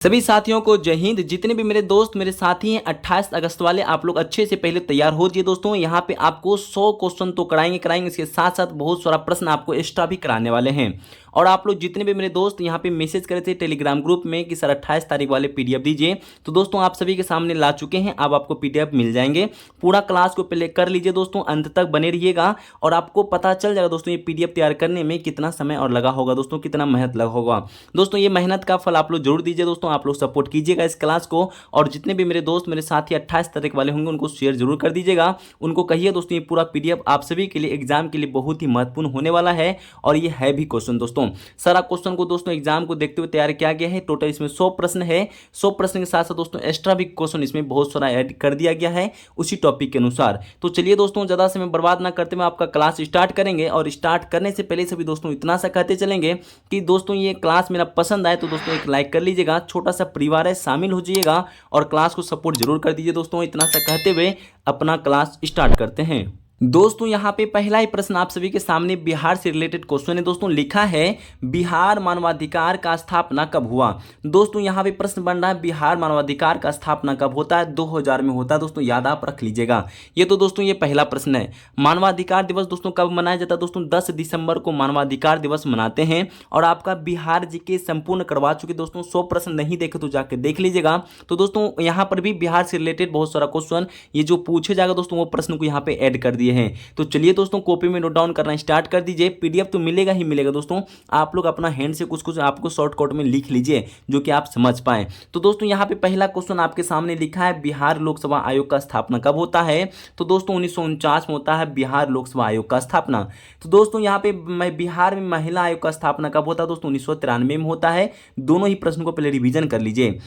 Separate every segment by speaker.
Speaker 1: सभी साथियों को जय हिंद। जितने भी मेरे दोस्त मेरे साथी हैं 28 अगस्त वाले, आप लोग अच्छे से पहले तैयार हो जाइए दोस्तों। यहाँ पे आपको 100 क्वेश्चन तो कराएंगे इसके साथ साथ बहुत सारा प्रश्न आपको एक्स्ट्रा भी कराने वाले हैं। और आप लोग जितने भी मेरे दोस्त यहाँ पे मैसेज करे थे टेलीग्राम ग्रुप में कि सर 28 तारीख वाले पीडीएफ दीजिए, तो दोस्तों आप सभी के सामने ला चुके हैं। अब आपको पीडीएफ मिल जाएंगे। पूरा क्लास को पहले कर लीजिए दोस्तों, अंत तक बने रहिएगा और आपको पता चल जाएगा दोस्तों ये पीडीएफ तैयार करने में कितना समय और लगा होगा दोस्तों, कितना मेहनत लगा होगा दोस्तों। ये मेहनत का फल आप लोग जरूर दीजिए दोस्तों। आप लोग सपोर्ट कीजिएगा इस क्लास को और जितने भी मेरे दोस्त मेरे साथी 28 तारीख वाले होंगे उनको शेयर जरूर कर दीजिएगा। उनको कहिए दोस्तों ये पूरा पीडीएफ आप सभी के लिए एग्जाम के लिए बहुत ही महत्वपूर्ण होने वाला है और ये है भी क्वेश्चन दोस्तों। सारा क्वेश्चन को दोस्तों एग्जाम को देखते हुए तैयार किया गया है। टोटल इसमें 100 प्रश्न है। 100 प्रश्न के साथ साथ दोस्तों एक्स्ट्रा भी क्वेश्चन इसमें बहुत सारा ऐड कर दिया गया है उसी टॉपिक के अनुसार। तो चलिए दोस्तों ज्यादा समय बर्बाद ना करते हुए आपका क्लास स्टार्ट करेंगे। और स्टार्ट करने से पहले सभी दोस्तों इतना सा कहते चलेंगे कि दोस्तों ये क्लास मेरा पसंद आए तो दोस्तों एक लाइक कर लीजिएगा। छोटा सा परिवार है, शामिल हो जाइएगा और क्लास को सपोर्ट जरूर कर दीजिए दोस्तों। इतना सा कहते हुए अपना क्लास स्टार्ट करते हैं दोस्तों। यहाँ पे पहला ही प्रश्न आप सभी के सामने बिहार से रिलेटेड क्वेश्चन है दोस्तों। लिखा है बिहार मानवाधिकार का स्थापना कब हुआ। दोस्तों यहाँ पे प्रश्न बन रहा है बिहार मानवाधिकार का स्थापना कब होता है। 2000 में होता है दोस्तों, याद आप रख लीजिएगा। ये तो दोस्तों ये पहला प्रश्न है। मानवाधिकार दिवस दोस्तों कब मनाया जाता है दोस्तों। 10 दिसंबर को मानवाधिकार दिवस मनाते हैं। और आपका बिहार जीके संपूर्ण करवा चुके दोस्तों। 100 प्रश्न नहीं देखे तो जाके देख लीजिएगा। तो दोस्तों यहाँ पर भी बिहार से रिलेटेड बहुत सारा क्वेश्चन ये जो पूछे जाएगा दोस्तों वो प्रश्न को यहाँ पे ऐड कर दिए हैं। तो चलिए दोस्तों कॉपी में नोट डाउन करना स्टार्ट कर दीजिए। पीडीएफ तो मिलेगा ही मिलेगा दोस्तों। आप लोग अपना हैंड से कुछ कुछ आपको शॉर्टकट में लिख लीजिए जो कि आप समझ पाए। तो दोस्तों यहाँ पे पहला क्वेश्चन आपके सामने लिखा है बिहार लोकसभा आयोग का स्थापना कब होता है। तो दोस्तों 1949 में होता है बिहार लोकसभा आयोग का स्थापना। तो दोस्तों यहाँ पे बिहार में महिला आयोग का स्थापना कब होता है दोस्तों। 1993 में होता है। दोनों ही प्रश्न को पहले रिवीजन कर लीजिए।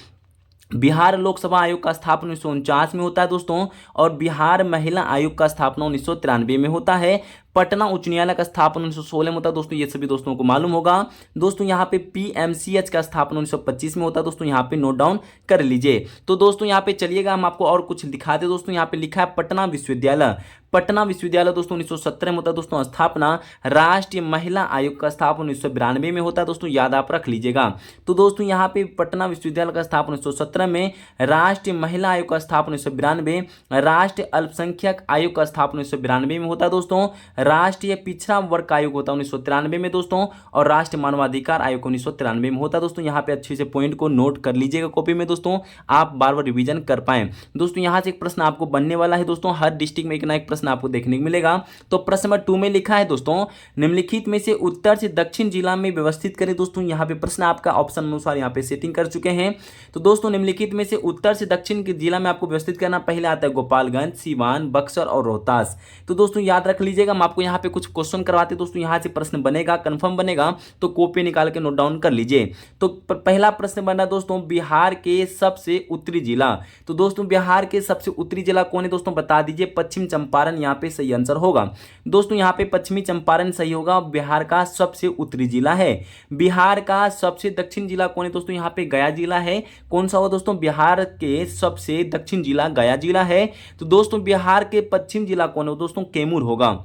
Speaker 1: बिहार लोकसभा आयोग का स्थापना 1949 में होता है दोस्तों और बिहार महिला आयोग का स्थापना 1993 में होता है। पटना उच्च न्यायालय का स्थापना 1916 में होता है दोस्तों, ये सभी दोस्तों को मालूम होगा। दोस्तों यहाँ पे पीएमसीएच का स्थापना 1925 में होता है दोस्तों, यहाँ पे नोट डाउन कर लीजिए। तो दोस्तों यहाँ पे चलिएगा हम आपको और कुछ दिखाते दोस्तों। यहाँ पे लिखा है पटना विश्वविद्यालय। पटना विश्वविद्यालय दोस्तों 1917 में होता है दोस्तों स्थापना। राष्ट्रीय महिला आयोग का स्थापना 1992 में होता है दोस्तों, याद आप रख लीजिएगा। तो दोस्तों यहाँ पे पटना विश्वविद्यालय का स्थापना 1917 में, राष्ट्रीय महिला आयोग का स्थापना 1992, राष्ट्रीय अल्पसंख्यक आयोग का स्थापना 1992 में होता है दोस्तों, राष्ट्रीय पिछड़ा वर्ग आयोग होता है 1993 में दोस्तों और राष्ट्रीय मानवाधिकार आयोग 1993 में होता है दोस्तों। यहाँ पे अच्छे से पॉइंट को नोट कर लीजिएगा कॉपी में दोस्तों, आप बार बार रिवीजन कर पाए दोस्तों। यहाँ से एक प्रश्न आपको बनने वाला है दोस्तों। हर डिस्ट्रिक्ट में एक ना एक प्रश्न आपको देखने को मिलेगा। तो प्रश्न नंबर 2 में लिखा है दोस्तों निम्नलिखित में से उत्तर से दक्षिण जिला में व्यवस्थित करें। दोस्तों यहाँ पे प्रश्न आपका ऑप्शन अनुसार यहाँ पे सेटिंग कर चुके हैं। तो दोस्तों निम्नलिखित में से उत्तर से दक्षिण के जिला में आपको व्यवस्थित करना। पहले आता है गोपालगंज, सीवान, बक्सर और रोहतास। तो दोस्तों याद रख लीजिएगा। आपको यहाँ पे कुछ क्वेश्चन करवाते दोस्तों, यहाँ से प्रश्न बनेगा, कंफर्म बनेगा तो कॉपी निकाल के नोट डाउन कर लीजिए। तो पहला प्रश्न बना दोस्तों बिहार के सबसे उत्तरी जिला। तो दोस्तों बिहार के सबसे उत्तरी जिला कौन है दोस्तों, बता दीजिए। पश्चिम चंपारण यहाँ पे सही आंसर होगा दोस्तों। यहाँ पे पश्चिमी चंपारण सही होगा, बिहार का सबसे उत्तरी जिला है। बिहार का सबसे दक्षिण जिला कौन है दोस्तों, यहाँ पे गया जिला है। कौन सा होगा दोस्तों, बिहार के सबसे दक्षिण जिला गया जिला है। तो दोस्तों बिहार के पश्चिम जिला कौन है दोस्तों, कैमूर होगा।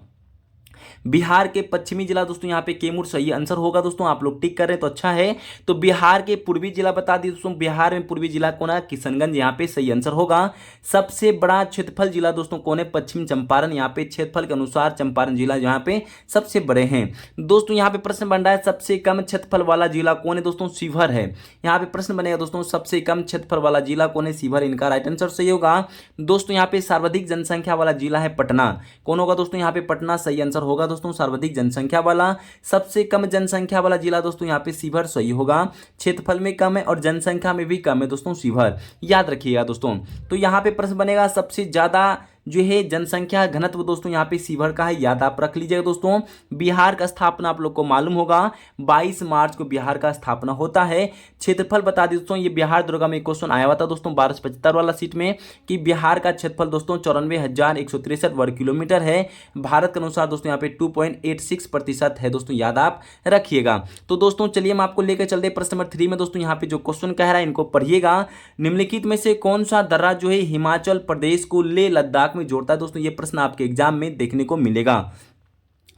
Speaker 1: बिहार के पश्चिमी जिला दोस्तों यहाँ पे कैमूर सही आंसर होगा दोस्तों। आप लोग टिक कर रहे हैं तो अच्छा है। तो बिहार के पूर्वी जिला बता दी दोस्तों, बिहार में पूर्वी जिला कौन है, किशनगंज, यहाँ पे सही आंसर होगा। सबसे बड़ा क्षेत्रफल जिला दोस्तों कौन है, पश्चिम चंपारण। यहाँ पे क्षेत्रफल के अनुसार चंपारण जिला यहाँ पे सबसे बड़े हैं दोस्तों। यहाँ पे प्रश्न बन रहा है सबसे कम क्षेत्रफल वाला जिला कौन है दोस्तों, शिवहर है। यहाँ पे प्रश्न बनेगा दोस्तों सबसे कम क्षेत्रफल वाला जिला कौन है, शिवहर। इनका राइट आंसर सही होगा दोस्तों। यहाँ पे सर्वाधिक जनसंख्या वाला जिला है पटना। कौन होगा दोस्तों, यहाँ पे पटना सही आंसर होगा दोस्तों। सर्वाधिक जनसंख्या वाला, सबसे कम जनसंख्या वाला जिला दोस्तों यहाँ पे शिवहर सही होगा। क्षेत्रफल में कम है और जनसंख्या में भी कम है दोस्तों शिवहर, याद रखिएगा दोस्तों। तो यहाँ पे प्रश्न बनेगा सबसे ज्यादा जो है जनसंख्या घनत्व दोस्तों यहाँ पे शिवहर का है, याद आप रख लीजिएगा दोस्तों। बिहार का स्थापना आप लोग को मालूम होगा 22 मार्च को बिहार का स्थापना होता है। क्षेत्रफल बता दी दोस्तों, ये बिहार दुर्गा में क्वेश्चन आया हुआ था दोस्तों 1275 वाला सीट में कि बिहार का क्षेत्रफल दोस्तों 94,163 वर्ग किलोमीटर है। भारत के अनुसार दोस्तों यहाँ पे 2.86% है दोस्तों, याद आप रखिएगा। तो दोस्तों चलिए हम आपको लेकर चलते प्रश्न नंबर 3 में दोस्तों। यहाँ पे जो क्वेश्चन कह रहा है इनको पढ़िएगा। निम्नलिखित में से कौन सा दर्रा जो है हिमाचल प्रदेश को लेह लद्दाख में जोड़ता है दोस्तों, ये प्रश्न आपके एग्जाम में देखने को मिलेगा।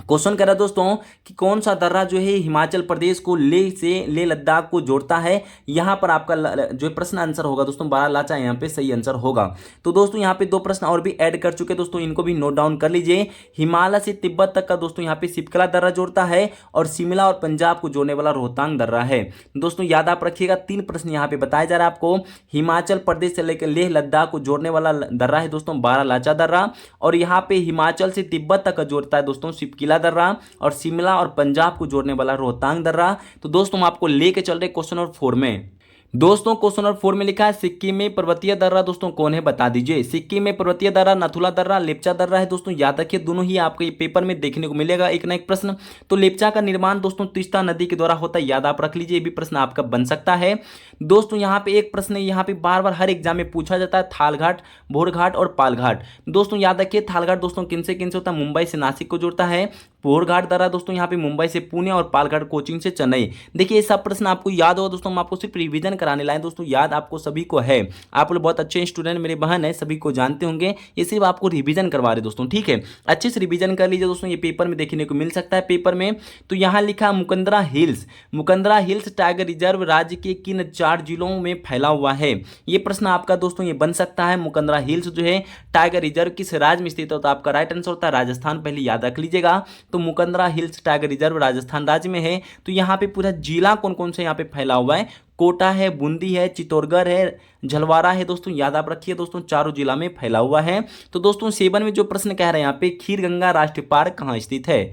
Speaker 1: क्वेश्चन कह रहा है दोस्तों कि कौन सा दर्रा जो है हिमाचल प्रदेश को लेह से लेह लद्दाख को जोड़ता है। यहाँ पर आपका जो प्रश्न आंसर होगा दोस्तों 12 लाचा यहाँ पे सही आंसर होगा। तो दोस्तों यहाँ पे दो प्रश्न और भी ऐड कर चुके दोस्तों, इनको भी नोट डाउन कर लीजिए। हिमालय से तिब्बत तक का दोस्तों यहाँ पे सिपकला दर्रा जोड़ता है और शिमला और पंजाब को जोड़ने वाला रोहतांग दर्रा है। दोस्तों याद आप रखिएगा, 3 प्रश्न यहाँ पे बताया जा रहा है आपको। हिमाचल प्रदेश से लेकर लेह लद्दाख को जोड़ने वाला दर्रा है दोस्तों 12 लाचा दर्रा, और यहाँ पे हिमाचल से तिब्बत तक का जोड़ता है दोस्तों सिपकिला दर्रा, और शिमला और पंजाब को जोड़ने वाला रोहतांग दर्रा। तो दोस्तों हम आपको लेके चल रहे क्वेश्चन नंबर 4 में। दोस्तों क्वेश्चन नंबर 4 में लिखा है सिक्किम में पर्वतीय दर्रा दोस्तों कौन है बता दीजिए। सिक्किम में पर्वतीय दर्रा नथुला दर्रा लेप्चा दर्रा है दोस्तों, याद रखिए दोनों ही आपके पेपर में देखने को मिलेगा एक ना एक प्रश्न। तो लेप्चा का निर्माण दोस्तों तीस्ता नदी के द्वारा होता है, याद आप रख लीजिए, ये भी प्रश्न आपका बन सकता है। दोस्तों यहाँ पे एक प्रश्न यहाँ पे बार बार हर एग्जाम में पूछा जाता है, थालघाट, भोरघाट और पालघाट। दोस्तों याद रखिए थालघाट दोस्तों किन से होता है, मुंबई से नासिक को जोड़ता है। भोरघाट दर्रा दोस्तों यहाँ पे मुंबई से पुणे और पालघाट कोचिंग से चेन्नई। देखिए ये सब प्रश्न आपको याद होगा दोस्तों, हम आपको सिर्फ रिवीजन कराने लाए दोस्तों, याद आपको सभी को है। आप लोग बहुत अच्छे स्टूडेंट मेरे बहन है, सभी को जानते होंगे, ये सिर्फ आपको रिवीजन करवा रहे दोस्तों, ठीक है। अच्छे से रिवीजन कर लीजिए दोस्तों, ये पेपर में देखने को मिल सकता है पेपर में। तो यहाँ लिखा Mukundra hills, Mukundra hills tiger reserve राज्य के किन 4 जिलों में फैला हुआ है। ये प्रश्न आपका दोस्तों ये बन सकता है। मुकंदरा हिल्स जो है टाइगर रिजर्व किस राज्य में स्थित होता है, आपका राइट आंसर होता है राजस्थान, पहले याद रख लीजिएगा। तो Mukundra hills tiger reserve Rajasthan राज्य में है। तो यहाँ पे पूरा जिला कौन कौन से यहाँ पे फैला हुआ है, कोटा है, बूंदी है, चित्तौड़गढ़ है, झलवारा है दोस्तों, याद आप रखिए दोस्तों, चारों जिला में फैला हुआ है। तो दोस्तों 7 में जो प्रश्न कह रहे हैं यहाँ पे खीरगंगा राष्ट्रीय पार्क कहाँ स्थित है।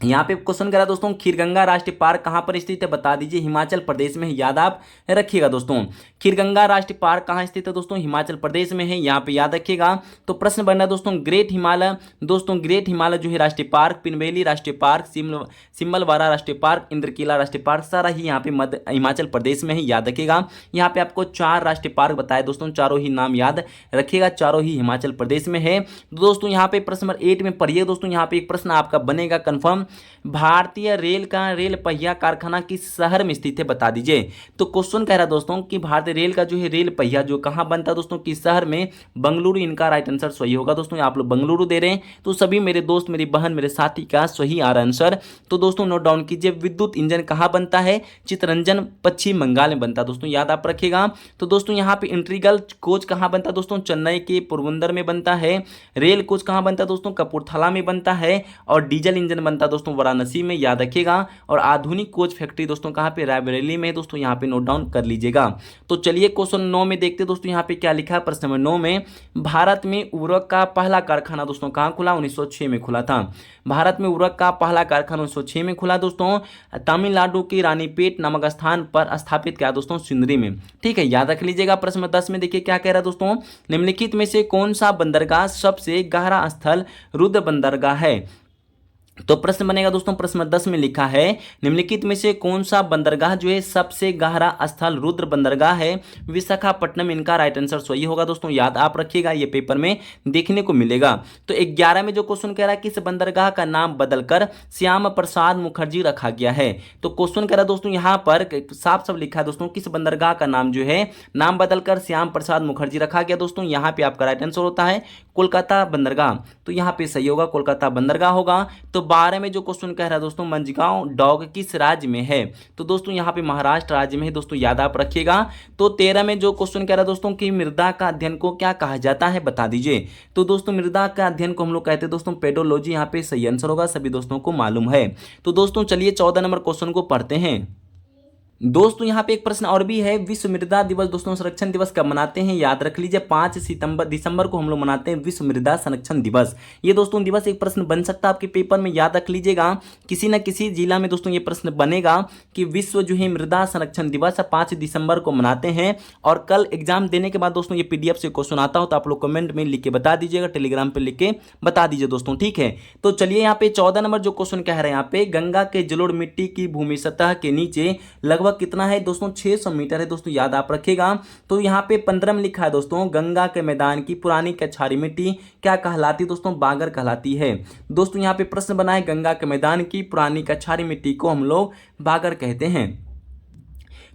Speaker 1: यहाँ पे क्वेश्चन करा दोस्तों खीरगंगा राष्ट्रीय पार्क कहाँ पर स्थित है बता दीजिए, हिमाचल प्रदेश में है, याद आप रखिएगा दोस्तों। खीरगंगा राष्ट्रीय पार्क कहाँ स्थित है दोस्तों, हिमाचल प्रदेश में है, यहाँ पे याद रखिएगा। तो प्रश्न बन रहा है दोस्तों ग्रेट हिमालय, दोस्तों ग्रेट हिमालय जो है राष्ट्रीय पार्क, पिनवेली राष्ट्रीय पार्क, सिमलवारा राष्ट्रीय पार्क, इंद्रकीला राष्ट्रीय पार्क, सारा ही यहाँ पे मध्य हिमाचल प्रदेश में है, याद रखिएगा। यहाँ पे आपको 4 राष्ट्रीय पार्क बताए दोस्तों, चारों ही नाम याद रखिएगा, चारों ही हिमाचल प्रदेश में है। दोस्तों यहाँ पे प्रश्न नंबर 8 में पढ़िए दोस्तों, यहाँ पे एक प्रश्न आपका बनेगा कंफर्म, भारतीय रेल का रेल पहिया कारखाना किस शहर में स्थित है बता दीजिए। तो क्वेश्चन कह रहा है दोस्तों कि भारतीय रेल का जो है रेल पहिया जो कहां बनता है दोस्तों, किस शहर में, बंगलुरु, इनका राइट आंसर सही होगा दोस्तों। आप लोग बंगलुरु दे रहे हैं, तो सभी मेरे दोस्त, मेरी बहन, मेरे साथी का सही आ रहा आंसर। तो दोस्तों नोट डाउन कीजिए, विद्युत इंजन कहां बनता है, चितरंजन पश्चिम बंगाल में बनता है दोस्तों, याद आप रखिएगा। तो दोस्तों यहाँ पे इंट्रीगल कोच कहां बनता है दोस्तों, चेन्नई के पोरबंदर में बनता है। रेल कोच कहां बनता है दोस्तों, कपूरथला में बनता है। और डीजल इंजन बनता है दोस्तों वाराणसी में, याद रखिएगा। और आधुनिक कोच फैक्ट्री दोस्तों कहां पे, रायबरेली में दोस्तों, यहां पे नोट डाउन कर लीजिएगा। तो चलिए क्वेश्चन 9 में देखते दोस्तों, यहां पे क्या लिखा है प्रश्न नंबर 9 में, भारत में उर्वरक का पहला कारखाना दोस्तों कहां खुला, 1906 में खुला था। भारत में उर्वरक का पहला कारखाना 1906 में खुला दोस्तों, तमिलनाडु के रानीपेट नामक स्थान पर स्थापित किया दोस्तों, सिंदरी में, ठीक है, याद रख लीजिएगा। प्रश्न नंबर 10 में देखिए क्या कह रहा है दोस्तों, निम्नलिखित में से कौन सा बंदरगाह सबसे गहरा स्थल रुद्र बंदरगाह है। तो प्रश्न बनेगा दोस्तों, प्रश्न नंबर 10 में लिखा है निम्नलिखित में से कौन सा बंदरगाह जो है सबसे गहरा स्थल रुद्र बंदरगाह है, विशाखापट्टनम, इनका राइट आंसर सही होगा दोस्तों, याद आप रखिएगा, ये पेपर में देखने को मिलेगा। तो 11 में जो क्वेश्चन कह रहा है किस बंदरगाह का नाम बदलकर श्याम प्रसाद मुखर्जी रखा गया है। तो क्वेश्चन कह रहा है दोस्तों यहाँ पर साफ साफ लिखा है दोस्तों, किस बंदरगाह का नाम जो है नाम बदलकर श्याम प्रसाद मुखर्जी रखा गया दोस्तों, यहाँ पे आपका राइट आंसर होता है कोलकाता बंदरगाह। तो यहाँ पे सही होगा, कोलकाता बंदरगाह होगा। तो 12 में जो क्वेश्चन कह रहा है दोस्तों, मंझगांव डॉग किस राज्य में है। तो दोस्तों यहाँ पे महाराष्ट्र राज्य में है दोस्तों, याद आप रखिएगा। तो 13 में जो क्वेश्चन कह रहा है दोस्तों कि मृदा का अध्ययन को क्या कहा जाता है बता दीजिए। तो दोस्तों मृदा का अध्ययन को हम लोग कहते हैं दोस्तों पेडोलॉजी, यहाँ पे सही आंसर होगा, सभी दोस्तों को मालूम है। तो दोस्तों चलिए 14 नंबर क्वेश्चन को पढ़ते हैं। दोस्तों यहाँ पे एक प्रश्न और भी है, विश्व मृदा दिवस दोस्तों संरक्षण दिवस कब मनाते हैं, याद रख लीजिए 5 दिसंबर को हम लोग मनाते हैं विश्व मृदा संरक्षण दिवस। ये दोस्तों दिवस एक प्रश्न बन सकता है आपके पेपर में, याद रख लीजिएगा, किसी न किसी जिला में दोस्तों ये प्रश्न बनेगा कि विश्व जो है मृदा संरक्षण दिवस 5 दिसंबर को मनाते हैं। और कल एग्जाम देने के बाद दोस्तों ये PDF से क्वेश्चन आता हो तो आप लोग कमेंट में लिख के बता दीजिएगा, टेलीग्राम पर लिख के बता दीजिए दोस्तों, ठीक है। तो चलिए यहाँ पे 14 नंबर जो क्वेश्चन कह रहे हैं यहाँ पे, गंगा के जलोढ़ मिट्टी की भूमि सतह के नीचे लगभग कितना है दोस्तों, 600 मीटर है दोस्तों, याद आप रखिएगा। तो यहाँ पे 15 में लिखा है दोस्तों, गंगा के मैदान की पुरानी कछारी मिट्टी क्या कहलाती दोस्तों, बागर कहलाती है। दोस्तों यहाँ पे प्रश्न बना है, गंगा के मैदान की पुरानी कछारी मिट्टी को हम लोग बागर कहते हैं।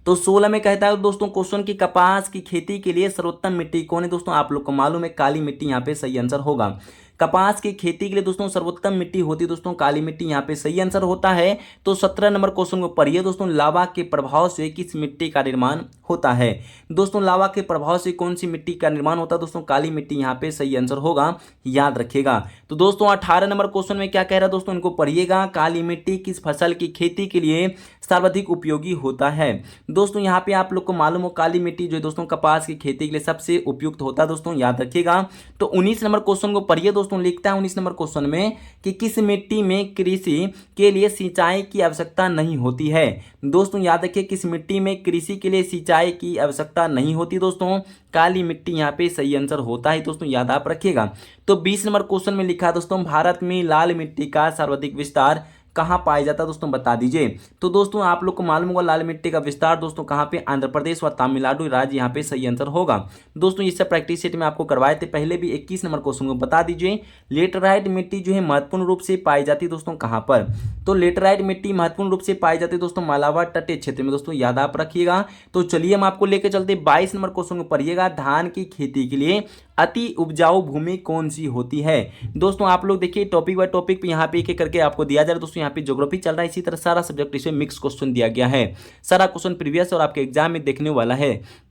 Speaker 1: तो 16 में कहता है दोस्तों क्वेश्चन की कपास की खेती के लिए सर्वोत्तम मिट्टी कौन है दोस्तों, आप लोग को मालूम है काली मिट्टी यहाँ पे सही आंसर होगा। कपास की खेती के लिए दोस्तों सर्वोत्तम मिट्टी होती है दोस्तों काली मिट्टी, यहाँ पे सही आंसर होता है। तो 17 नंबर क्वेश्चन को पढ़िए दोस्तों, लावा के प्रभाव से किस मिट्टी का निर्माण होता है। दोस्तों लावा के प्रभाव से कौन सी मिट्टी का निर्माण होता है दोस्तों, काली मिट्टी यहाँ पे सही आंसर होगा, याद रखिएगा। तो दोस्तों 18 नंबर क्वेश्चन में क्या कह रहा है दोस्तों, इनको पढ़िएगा, काली मिट्टी किस फसल की खेती के लिए सर्वाधिक उपयोगी होता है। दोस्तों यहाँ पे आप लोग को मालूम हो काली मिट्टी जो है दोस्तों कपास की खेती के लिए सबसे उपयुक्त होता है दोस्तों, याद रखिएगा। तो 19 नंबर क्वेश्चन को पढ़िए दोस्तों, लिखता है 19 नंबर क्वेश्चन में कि किस मिट्टी में कृषि के लिए सिंचाई की आवश्यकता नहीं होती है। दोस्तों याद रखिए, किस मिट्टी में कृषि के लिए सिंचाई की आवश्यकता नहीं होती दोस्तों, काली मिट्टी यहाँ पे सही आंसर होता है दोस्तों, याद आप रखिएगा। तो 20 नंबर क्वेश्चन में लिखा दोस्तों, भारत में लाल मिट्टी का सर्वाधिक विस्तार कहाँ पाया जाता है दोस्तों, बता दीजिए। तो दोस्तों आप लोग को मालूम होगा लाल मिट्टी का विस्तार दोस्तों कहाँ पे, आंध्र प्रदेश व तमिलनाडु राज्य यहाँ पे सही आंसर होगा दोस्तों। इससे प्रैक्टिस सेट में आपको करवाए थे पहले भी। 21 नंबर क्वेश्चन को बता दीजिए, लेटराइट मिट्टी जो है महत्वपूर्ण रूप से पाई जाती है दोस्तों कहाँ पर। तो लेटराइट मिट्टी महत्वपूर्ण रूप से पाई जाती है दोस्तों मालाबार तटीय क्षेत्र में दोस्तों, याद आप रखिएगा। तो चलिए हम आपको लेकर चलते 22 नंबर क्वेश्चन को पढ़िएगा, धान की खेती के लिए अति उपजाऊ भूमि कौन सी होती है। दोस्तों आप लोग देखिए टॉपिक बाय टॉपिक पे यहाँ पे एक एक करके आपको दिया जा रहा है दोस्तों, यहाँ पे ज्योग्राफी चल रहा है, इसी तरह सारा सब्जेक्ट इसमें मिक्स क्वेश्चन दिया गया है, सारा क्वेश्चन प्रीवियस और आपके एग्जाम में देखने वाला है,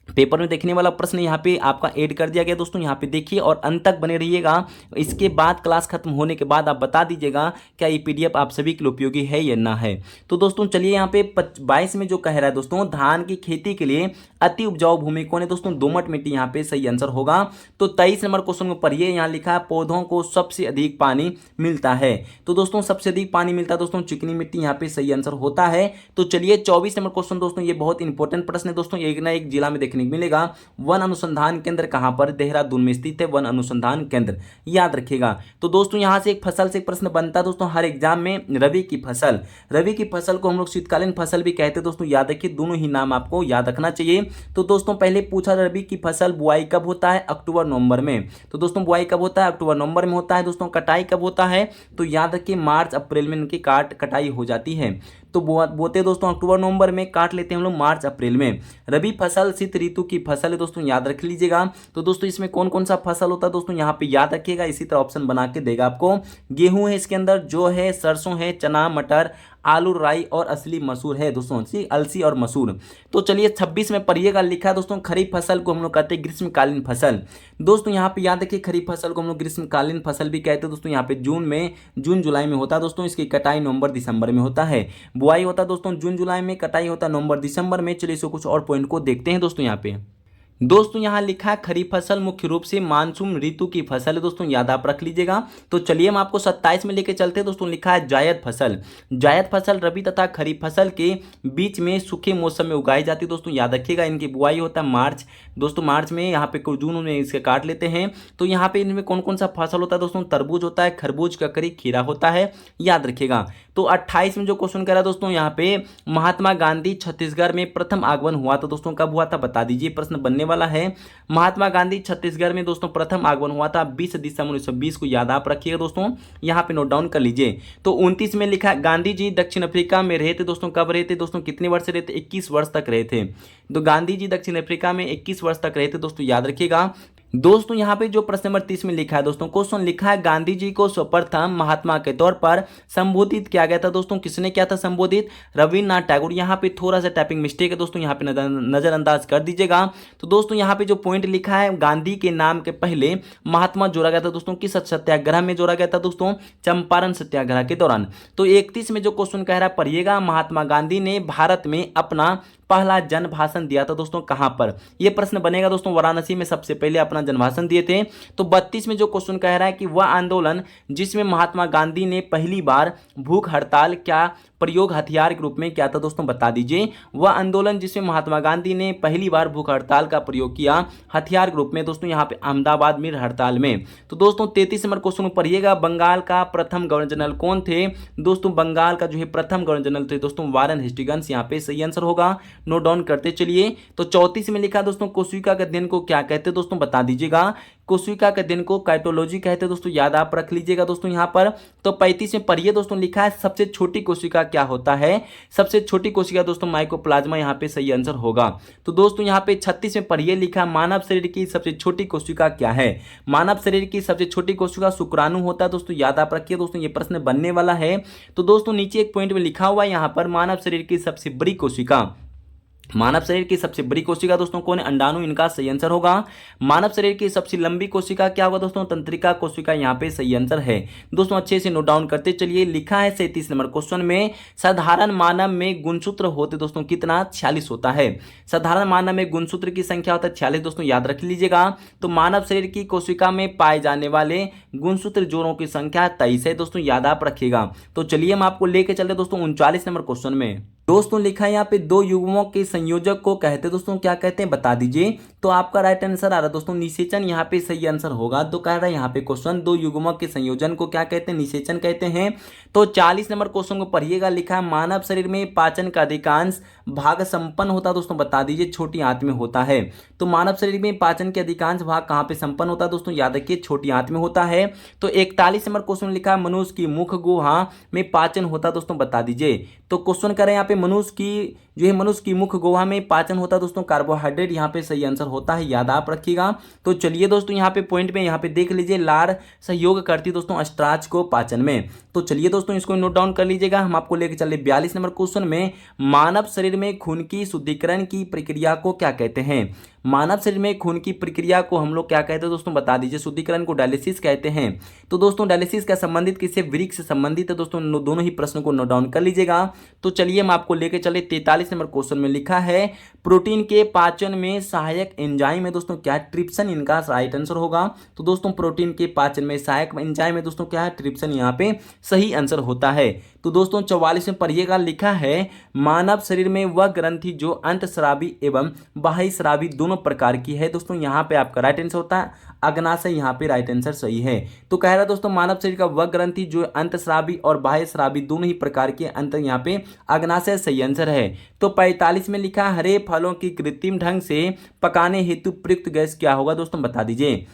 Speaker 1: पेपर में देखने वाला प्रश्न यहाँ पे आपका ऐड कर दिया गया दोस्तों, यहाँ पे देखिए और अंत तक बने रहिएगा। इसके बाद क्लास खत्म होने के बाद आप बता दीजिएगा क्या ये पीडीएफ आप सभी के लिए उपयोगी है या ना है। तो दोस्तों चलिए यहाँ पे 22 में जो कह रहा है दोस्तों, धान की खेती के लिए अति उपजाऊ भूमि कौन है दोस्तों, दोमट मिट्टी यहाँ पे सही आंसर होगा। तो 23 नंबर क्वेश्चन को पढ़िए, यहाँ लिखा है पौधों को सबसे अधिक पानी मिलता है। तो दोस्तों सबसे अधिक पानी मिलता है दोस्तों चिकनी मिट्टी, यहाँ पे सही आंसर होता है। तो चलिए 24 नंबर क्वेश्चन दोस्तों, ये बहुत इंपॉर्टेंट प्रश्न है दोस्तों, एक ना एक जिला में देखने को मिलेगा। वन अनुसंधान केंद्र कहां पर, देहरादून में स्थित है वन अनुसंधान केंद्र, याद रखिएगा। तो दोस्तों यहां से एक फसल से प्रश्न बनता है दोस्तों हर एग्जाम में, रबी की फसल। रबी की फसल को हम लोग शीतकालीन फसल भी कहते हैं दोस्तों, याद रखिए, दोनों ही नाम आपको याद रखना चाहिए। तो दोस्तों पहले पूछा रबी की फसल बुआई कब होता है, अक्टूबर नवंबर में। तो दोस्तों बुआई कब होता है, अक्टूबर नवंबर में होता है दोस्तों। कटाई कब होता है, तो याद रखिए मार्च अप्रैल में इनकी कटाई हो जाती है। तो बोते दोस्तों अक्टूबर नवंबर में, काट लेते हैं हम लोग मार्च अप्रैल में। रबी फसल शीत ऋतु की फसल है दोस्तों, याद रख लीजिएगा। तो दोस्तों इसमें कौन कौन सा फसल होता है दोस्तों, यहाँ पे याद रखिएगा, इसी तरह ऑप्शन बना के देगा आपको। गेहूं है इसके अंदर, जो है सरसों है, चना मटर आलू राई और असली मसूर है दोस्तों, अलसी और मसूर। तो चलिए 26 में पढ़िएगा, लिखा दोस्तों खरीफ फसल को हम लोग कहते हैं ग्रीष्मकालीन फसल। दोस्तों यहाँ पे याद रखिए खरीफ फसल को हम लोग ग्रीष्मकालीन फसल भी कहते हैं दोस्तों, यहाँ पे जून जुलाई में होता है दोस्तों, इसकी कटाई नवंबर दिसंबर में होता है। बुआई होता है दोस्तों जून जुलाई में, कटाई होता है नवंबर दिसंबर में। चलिए इसको कुछ और पॉइंट को देखते हैं दोस्तों। यहाँ पे दोस्तों यहाँ लिखा है खरीफ फसल मुख्य रूप से मानसून ऋतु की फसल है दोस्तों, याद आप रख लीजिएगा। तो चलिए हम आपको 27 में लेके चलते हैं दोस्तों, लिखा है जायद फसल। जायद फसल रबी तथा खरीफ फसल के बीच में सूखे मौसम में उगाई जाती है दोस्तों, याद रखिएगा। इनकी बुआई होता है मार्च दोस्तों, मार्च में, यहाँ पे जून में इसके काट लेते हैं। तो यहाँ पे इनमें कौन कौन सा फसल होता है दोस्तों, तरबूज होता है, खरबूज, ककड़ी, खीरा होता है, याद रखिएगा। तो 28 में जो क्वेश्चन कह रहा है दोस्तों, यहाँ पे महात्मा गांधी छत्तीसगढ़ में प्रथम आगमन हुआ तो दोस्तों कब हुआ था, बता दीजिए, प्रश्न बनने वाला है। महात्मा गांधी छत्तीसगढ़ में दोस्तों प्रथम आगमन हुआ था 20 दिसंबर 1920 को, याद आप रखिएगा दोस्तों, यहाँ पे नोट डाउन कर लीजिए। तो 29 में लिखा गांधी जी दक्षिण अफ्रीका में रहे थे दोस्तों, कब रहे थे दोस्तों, कितने वर्ष रहे थे, 21 वर्ष तक रहे थे। तो गांधी जी दक्षिण अफ्रीका में 21 वर्ष तक रहे थे दोस्तों, याद रखिएगा। दोस्तों यहाँ पे जो प्रश्न नंबर 30 में लिखा है दोस्तों, क्वेश्चन लिखा है गांधी जी को सर्वप्रथम महात्मा के तौर पर संबोधित किया गया था दोस्तों, किसने किया था संबोधित, रविन्द्रनाथ टैगोर। यहाँ पे थोड़ा सा टाइपिंग मिस्टेक है दोस्तों, यहाँ पे नजरअंदाज कर दीजिएगा। तो दोस्तों यहाँ पे जो पॉइंट लिखा है गांधी के नाम के पहले महात्मा जोड़ा गया था दोस्तों, किस सत्याग्रह में जोड़ा गया था दोस्तों, चंपारण सत्याग्रह के दौरान। तो 31 में जो क्वेश्चन कह रहा है पढ़िएगा, महात्मा गांधी ने भारत में अपना पहला जन भाषण दिया था दोस्तों, कहां पर, यह प्रश्न बनेगा दोस्तों, वाराणसी में सबसे पहले अपना जन भाषण दिए थे। तो 32 में जो क्वेश्चन कह रहा है कि वह आंदोलन जिसमें महात्मा गांधी ने पहली बार भूख हड़ताल क्या प्रयोग हथियार के रूप में किया था दोस्तों, बता दीजिए। वह आंदोलन जिसमें महात्मा गांधी ने पहली बार भूख हड़ताल का प्रयोग किया हथियार के रूप में दोस्तों, यहाँ पे अहमदाबाद में हड़ताल में। तो दोस्तों 33 नंबर क्वेश्चन पढ़िएगा, बंगाल का प्रथम गवर्नर जनरल कौन थे दोस्तों, बंगाल का जो है प्रथम गवर्नर जनरल थे दोस्तों वारेन हेस्टिंग्स, यहाँ पे सही आंसर होगा, नोट डाउन करते चलिए। तो 34 में लिखा दोस्तों कोशिका के अध्ययन को क्या कहते हैं दोस्तों, बता दीजिएगा। कोशिका के दिन को काइटोलॉजी कहते हैं दोस्तों, याद आप रख लीजिएगा दोस्तों यहाँ पर। तो 35 में पढ़िए दोस्तों, लिखा है सबसे छोटी कोशिका क्या होता है, सबसे छोटी कोशिका दोस्तों माइकोप्लाज्मा यहाँ पे सही आंसर होगा। तो दोस्तों यहाँ पे 36 में पढ़िए, लिखा मानव शरीर की सबसे छोटी कोशिका क्या है। मानव शरीर की सबसे छोटी कोशिका शुक्राणु होता है दोस्तों, याद आप रखिए दोस्तों, ये प्रश्न बनने वाला है। तो दोस्तों नीचे एक पॉइंट में लिखा हुआ है यहाँ पर मानव शरीर की सबसे बड़ी कोशिका, मानव शरीर की सबसे बड़ी कोशिका दोस्तों कौन है, अंडाणु, इनका सही आंसर होगा। मानव शरीर की सबसे लंबी कोशिका क्या होगा दोस्तों, तंत्रिका कोशिका यहाँ पे सही आंसर है। दोस्तों अच्छे से नोट डाउन करते चलिए। लिखा है 37 नंबर क्वेश्चन में, साधारण मानव में गुणसूत्र होते दोस्तों कितना, 46 होता है। साधारण मानव में गुणसूत्र की संख्या होता है 46 दोस्तों, याद रख लीजिएगा। तो मानव शरीर की कोशिका में पाए जाने वाले गुणसूत्र जोड़ों की संख्या 23 है दोस्तों, याद आप रखिएगा। तो चलिए हम आपको लेके चलते दोस्तों 39 नंबर क्वेश्चन में। दोस्तों लिखा है यहाँ पे दो युग्मों के संयोजक को कहते हैं दोस्तों, क्या कहते हैं बता दीजिए। तो आपका राइट आंसर आ रहा है दोस्तों निषेचन, यहाँ पे सही आंसर होगा। तो कह रहा है यहाँ पे क्वेश्चन, दो युग्मों के संयोजन को क्या कहते हैं, निषेचन कहते हैं। तो 40 नंबर क्वेश्चन को पढ़िएगा। लिखा है मानव शरीर में पाचन का अधिकांश भाग संपन्न होता है दोस्तों, बता दीजिए, छोटी आंत में होता है। तो मानव शरीर में पाचन के अधिकांश भाग कहाँ पे संपन्न होता है दोस्तों, याद रखिए छोटी आंत में होता है। तो 41 नंबर क्वेश्चन लिखा है मनुष्य की मुख गुहा में पाचन होता है दोस्तों, बता दीजिए। तो क्वेश्चन करें यहाँ पे मनुष्य की जो है मनुष्य की मुख गुहा में पाचन होता है दोस्तों कार्बोहाइड्रेट, यहाँ पे सही आंसर होता है, याद आप रखिएगा। तो चलिए दोस्तों यहाँ पे पॉइंट में यहाँ पे देख लीजिए, लार सहयोग करती दोस्तों स्टार्च को पाचन में। तो चलिए दोस्तों इसको नोट डाउन कर लीजिएगा। हम आपको लेकर चले 42 नंबर क्वेश्चन में, मानव शरीर में खून की शुद्धिकरण की प्रक्रिया को क्या कहते हैं। मानव शरीर में खून की प्रक्रिया को हम लोग क्या कहते हैं दोस्तों, बता दीजिए। शुद्धिकरण को डायलिसिस कहते हैं। तो दोस्तों डायलिसिस का संबंधित किससे, वृक्क से संबंधित है दोस्तों, दोनों ही प्रश्न को नोट डाउन कर लीजिएगा। तो चलिए हम आपको लेकर चले 43 नंबर क्वेश्चन में। लिखा है प्रोटीन के पाचन में सहायक एंजाइम है दोस्तों, क्या है, ट्रिप्सन, इनका राइट आंसर होगा। तो दोस्तों प्रोटीन के पाचन में सहायक एंजाइम है दोस्तों, क्या है, ट्रिप्सन, यहाँ पे सही आंसर होता है। तो दोस्तों 44 में पढ़िएगा। लिखा है मानव शरीर में वह ग्रंथि जो अंतस्रावी एवं बाह्य स्रावी दोनों प्रकार की है दोस्तों, यहाँ पे आपका राइट आंसर होता है अग्नाशय, यहाँ पे राइट आंसर सही है। तो कह रहा है दोस्तों मानव शरीर का वह ग्रंथि जो अंतस्रावी और बाह्य स्रावी दोनों ही प्रकार के, अंत यहाँ पे अग्नाशय सही आंसर है। तो 45 में लिखा हरे फलों की कृत्रिम ढंग से पकाने हेतु प्रयुक्त गैस क्या होगा दोस्तों, बता दीजिए।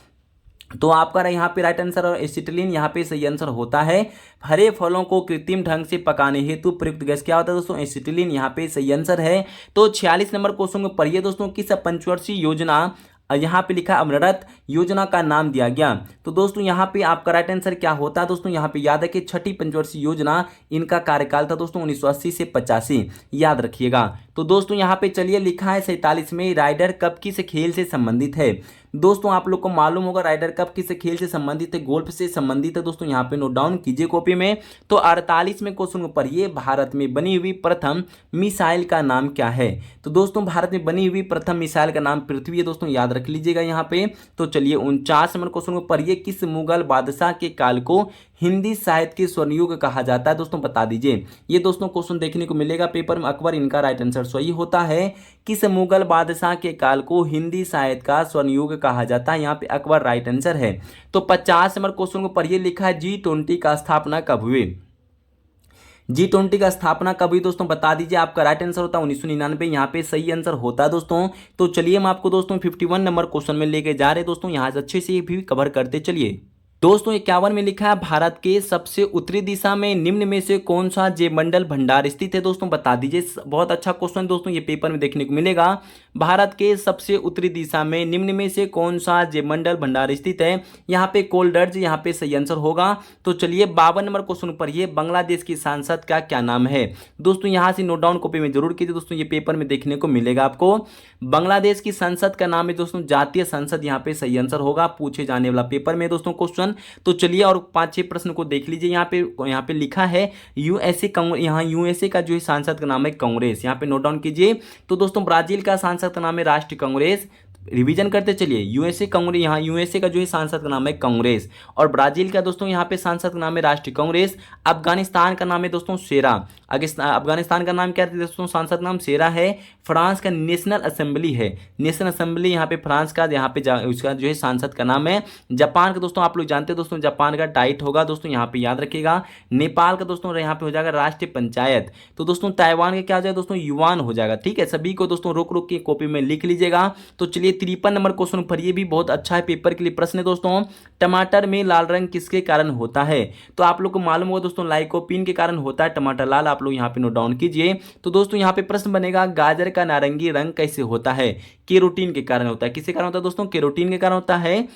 Speaker 1: तो आपका यहाँ पे राइट आंसर और एसिटिलीन यहाँ पे सही आंसर होता है। हरे फलों को कृत्रिम ढंग से पकाने हेतु प्रयुक्त गैस क्या होता है दोस्तों, एसिटिलीन, यहाँ पे सही आंसर है। तो 46 नंबर क्वेश्चन को पढ़िए दोस्तों, किस पंचवर्षीय योजना यहाँ पे लिखा अमृत योजना का नाम दिया गया। तो दोस्तों यहाँ पे आपका राइट आंसर क्या होता है दोस्तों, यहाँ पे याद है कि छठी पंचवर्षीय योजना, इनका कार्यकाल था दोस्तों 1980 से 85, याद रखिएगा। तो दोस्तों यहाँ पे चलिए लिखा है 47 में राइडर कप किस खेल से संबंधित है। दोस्तों आप लोग को मालूम होगा राइडर कप किस खेल से संबंधित है, गोल्फ से संबंधित है दोस्तों, यहाँ पे नोट डाउन कीजिए कॉपी में। तो 48 में क्वेश्चन को पढ़िए, भारत में बनी हुई प्रथम मिसाइल का नाम क्या है। तो दोस्तों भारत में बनी हुई प्रथम मिसाइल का नाम पृथ्वी है दोस्तों, याद रख लीजिएगा यहाँ पे। तो चलिए 49 नंबर क्वेश्चन को पढ़िए, किस मुगल बादशाह के काल को हिंदी साहित्य के स्वर्णयुग कहा जाता है दोस्तों, बता दीजिए। ये दोस्तों क्वेश्चन देखने को मिलेगा पेपर में, अकबर, इनका राइट आंसर सही होता है। किस मुगल बादशाह के काल को हिंदी साहित्य का स्वर्णयुग कहा जाता है, यहाँ पे अकबर राइट आंसर है। तो 50 नंबर क्वेश्चन को पढ़िए। लिखा है G20 का स्थापना कब हुई। G20 का स्थापना कब हुई दोस्तों, बता दीजिए। आपका राइट आंसर होता है 1999, यहाँ पे सही आंसर होता है दोस्तों। तो चलिए हम आपको दोस्तों 51 नंबर क्वेश्चन में लेके जा रहे हैं दोस्तों, यहाँ से अच्छे से भी कवर करते चलिए। दोस्तों 51 में लिखा है भारत के सबसे उत्तरी दिशा में निम्न में से कौन सा जैवमंडल भंडार स्थित है दोस्तों, बता दीजिए। बहुत अच्छा क्वेश्चन दोस्तों, ये पेपर में देखने को मिलेगा। भारत के सबसे उत्तरी दिशा में निम्न में से कौन सा जैवमंडल भंडार स्थित है, यहाँ पे कोल्डर्ज, यहाँ पे सही आंसर होगा। तो चलिए 52 नंबर क्वेश्चन पढ़िए, बांग्लादेश की सांसद का क्या नाम है। दोस्तों यहाँ से नोट डाउन कॉपी में जरूर कीजिए दोस्तों, ये पेपर में देखने को मिलेगा आपको। बांग्लादेश की संसद का नाम है दोस्तों जातीय संसद, यहाँ पे सही आंसर होगा, पूछे जाने वाला पेपर में दोस्तों क्वेश्चन। तो चलिए और 5-6 प्रश्न को देख लीजिए। यहाँ पे लिखा है यूएसए, यहाँ यूएसए का जो है सांसद का नाम है कांग्रेस, यहाँ पे नोट डाउन कीजिए। तो दोस्तों ब्राजील का सांसद का नाम है राष्ट्रीय कांग्रेस, रिवीजन करते चलिए। यूएसए कांग्रेस, यहाँ यूएसए का जो है सांसद का नाम है कांग्रेस, और ब्राजील का दोस्तों यहाँ पे सांसद का नाम है राष्ट्रीय कांग्रेस। अफगानिस्तान का नाम है दोस्तों शेरा, अफगानिस्तान का नाम क्या है दोस्तों, सांसद नाम शेरा है। फ्रांस का नेशनल असेंबली है, नेशनल असेंबली यहाँ पे फ्रांस का, यहाँ पे उसका जो है सांसद का नाम है। जापान का दोस्तों आप लोग जानते हैं दोस्तों जापान का डाइट होगा दोस्तों, यहाँ पे याद रखिएगा। नेपाल का दोस्तों यहाँ पे हो जाएगा राष्ट्रीय पंचायत। तो दोस्तों ताइवान का क्या हो जाएगा दोस्तों, युआन हो जाएगा। ठीक है, सभी को दोस्तों रोक रोक के कॉपी में लिख लीजिएगा। तो चलिए 53 नंबर क्वेश्चन पर, ये भी बहुत अच्छा है, पेपर के लिए प्रश्न है दोस्तों। टमाटर में लाल रंग किसके कारण होता है? तो आप लोग को मालूम होगा दोस्तों लाइकोपीन के कारण होता है टमाटर लाल, आप लोग यहाँ पे नोट डाउन कीजिए। तो दोस्तों यहाँ पे प्रश्न बनेगा गाजर का नारंगी रंग कैसे होता है? केरोटीन के कारण होता है। किसके कारण होता है दोस्तों? केरोटीन के कारण होता है।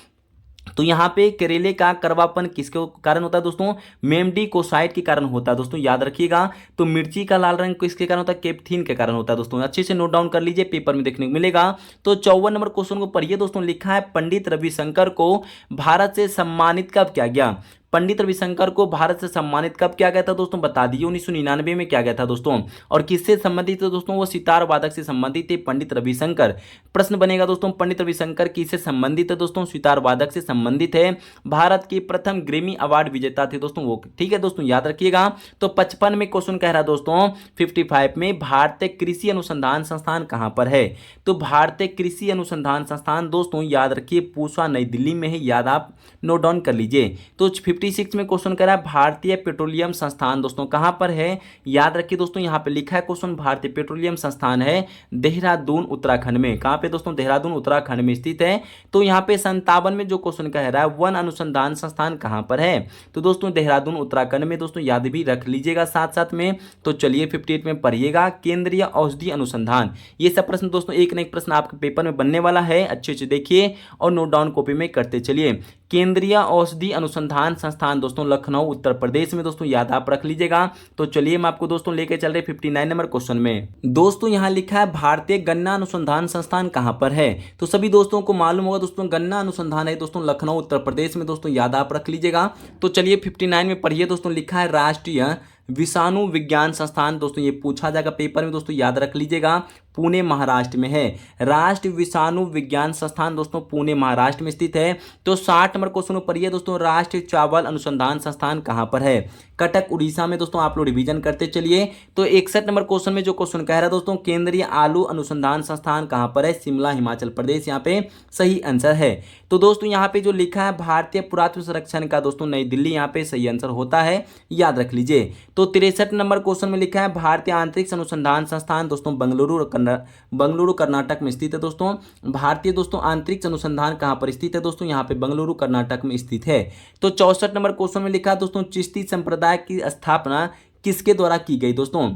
Speaker 1: तो यहाँ पे करेले का करवापन किसके कारण होता है दोस्तों? मेमडीकोसाइट के कारण होता है दोस्तों, याद रखिएगा। तो मिर्ची का लाल रंग किसके कारण होता है? केप्थिन के कारण होता है दोस्तों, अच्छे से नोट डाउन कर लीजिए, पेपर में देखने को मिलेगा। तो 54 नंबर क्वेश्चन को पढ़िए दोस्तों, लिखा है पंडित रविशंकर को भारत से सम्मानित कब किया गया? पंडित रविशंकर को भारत से सम्मानित कब किया गया था दोस्तों, बता दीजिए। 1999 में किया गया था दोस्तों। और किससे संबंधित है दोस्तों? वो सितार वादक से संबंधित थे पंडित रविशंकर। प्रश्न बनेगा दोस्तों पंडित रविशंकर किससे संबंधित है दोस्तों? सितार वादक से संबंधित है। भारत के प्रथम ग्रेमी अवार्ड विजेता थे दोस्तों वो, ठीक है दोस्तों, याद रखिएगा। तो 55 में क्वेश्चन कह रहा है दोस्तों 55 में भारतीय कृषि अनुसंधान संस्थान कहां पर है? तो भारतीय कृषि अनुसंधान संस्थान दोस्तों याद रखिए पूसा नई दिल्ली में है, याद आप नोट डाउन कर लीजिए। तो 56 में क्वेश्चन कह रहा है भारतीय पेट्रोलियम संस्थान दोस्तों कहां पर है? याद रखिए दोस्तों यहाँ पे लिखा है क्वेश्चन भारतीय पेट्रोलियम संस्थान है देहरादून उत्तराखंड में। कहां पे दोस्तों? देहरादून उत्तराखंड में स्थित है। तो यहाँ पे 57 में जो क्वेश्चन कह रहा है वन अनुसंधान संस्थान कहां पर है? तो दोस्तों देहरादून उत्तराखंड में दोस्तों, याद भी रख लीजिएगा साथ साथ में। तो चलिए 58 में पढ़िएगा केंद्रीय औषधि अनुसंधान। ये सब प्रश्न दोस्तों एक न एक प्रश्न आपके पेपर में बनने वाला है, अच्छे से देखिए और नोट डाउन कॉपी में करते चलिए। केंद्रीय औषधि अनुसंधान संस्थान दोस्तों लखनऊ उत्तर प्रदेश में दोस्तों, याद आप रख लीजिएगा। तो चलिए मैं आपको दोस्तों लेके चल रहे 59 नंबर क्वेश्चन में। दोस्तों यहाँ लिखा है भारतीय गन्ना अनुसंधान संस्थान कहां पर है? तो सभी दोस्तों को मालूम होगा दोस्तों गन्ना अनुसंधान है दोस्तों लखनऊ उत्तर प्रदेश में दोस्तों, याद आप रख लीजिएगा। तो चलिए 59 में पढ़िए दोस्तों, लिखा है राष्ट्रीय विषाणु विज्ञान संस्थान दोस्तों, ये पूछा जाएगा पेपर में दोस्तों, याद रख लीजिएगा। पुणे महाराष्ट्र में है राष्ट्रीय विषाणु विज्ञान संस्थान दोस्तों, पुणे महाराष्ट्र में स्थित है। तो 60 नंबर क्वेश्चन पर पढ़िए दोस्तों राष्ट्रीय चावल अनुसंधान संस्थान कहां पर है? कटक उड़ीसा में दोस्तों, आप लोग रिवीजन करते चलिए। तो 61 नंबर क्वेश्चन में जो क्वेश्चन कह रहा है दोस्तों केंद्रीय आलू अनुसंधान संस्थान कहां पर है? शिमला हिमाचल प्रदेश, यहाँ पे सही आंसर है। तो दोस्तों यहाँ पे जो लिखा है भारतीय पुरातत्व संरक्षण का दोस्तों नई दिल्ली, यहाँ पे सही आंसर होता है, याद रख लीजिए। तो 63 नंबर क्वेश्चन में लिखा है भारतीय अंतरिक्ष अनुसंधान संस्थान दोस्तों बंगलुरु कर्नाटक में स्थित है दोस्तों। भारतीय दोस्तों अंतरिक्ष अनुसंधान कहां पर स्थित है दोस्तों? यहाँ पे बंगलुरु कर्नाटक में स्थित है। तो 64 नंबर क्वेश्चन में लिखा है दोस्तों चिश्ती संप्रदाय की स्थापना किसके द्वारा की गई दोस्तों?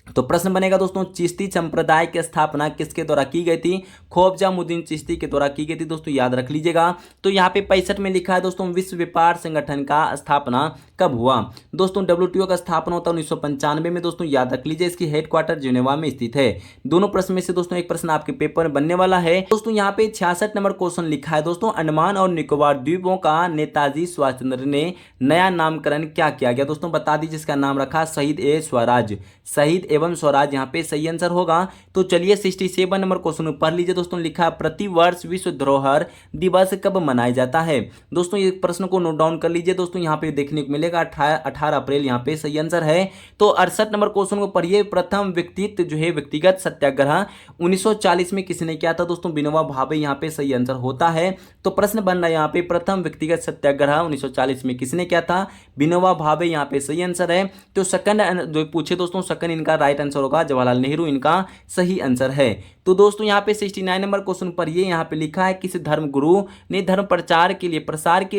Speaker 1: तो प्रश्न बनेगा दोस्तों चिश्ती संप्रदाय की स्थापना किसके द्वारा की गई थी? ख्वाजामुद्दीन चिश्ती के द्वारा की गई थी दोस्तों, याद रख लीजिएगा। तो यहाँ पे 65 में लिखा है दोस्तों विश्व व्यापार संगठन का स्थापना कब हुआ? दोस्तों WTO का स्थापना होता है 1995 में दोस्तों, याद रख लीजिए। इसकी हेडक्वार्टर जिनेवा में स्थित है। दोनों प्रश्न में से दोस्तों एक प्रश्न आपके पेपर में बनने वाला है दोस्तों। यहाँ पे 66 नंबर क्वेश्चन लिखा है दोस्तों अंडमान और निकोबार द्वीपों का नेताजी सुभाष चंद्र ने नया नामकरण क्या किया गया दोस्तों? बता दीजिए। इसका नाम रखा शहीद ए स्वराज, शहीद एवं स्वराज, यहाँ पे सही आंसर होगा। तो चलिए 67 नंबर क्वेश्चन पढ़ लीजिए दोस्तों, लिखा प्रति वर्ष विश्व धरोहर दिवस कब मनाया जाता है? दोस्तों ये प्रश्न को नोट डाउन कर लीजिए दोस्तों, यहाँ पे देखने को मिलेगा 18 अप्रैल, यहाँ पे सही आंसर है। तो 68 नंबर क्वेश्चन को पढ़िए प्रथम व्यक्तित्व जो है व्यक्तिगत सत्याग्रह 1940 में किसने किया था दोस्तों? विनोबा भावे, यहाँ पे सही आंसर होता है। तो प्रश्न बन रहा है यहाँ पे प्रथम व्यक्तिगत सत्याग्रह 1940 में किसने किया था? विनोबा भावे, यहाँ पे सही आंसर है। तो सेकंड जो पूछे दोस्तों सेकंड इनका राइट आंसर होगा, जवाहरलाल नेहरू इनका सही आंसर है। तो दोस्तों यहाँ पे 69 नंबर क्वेश्चन पर ये यहाँ पे लिखा है किस धर्म गुरु ने धर्म प्रसार के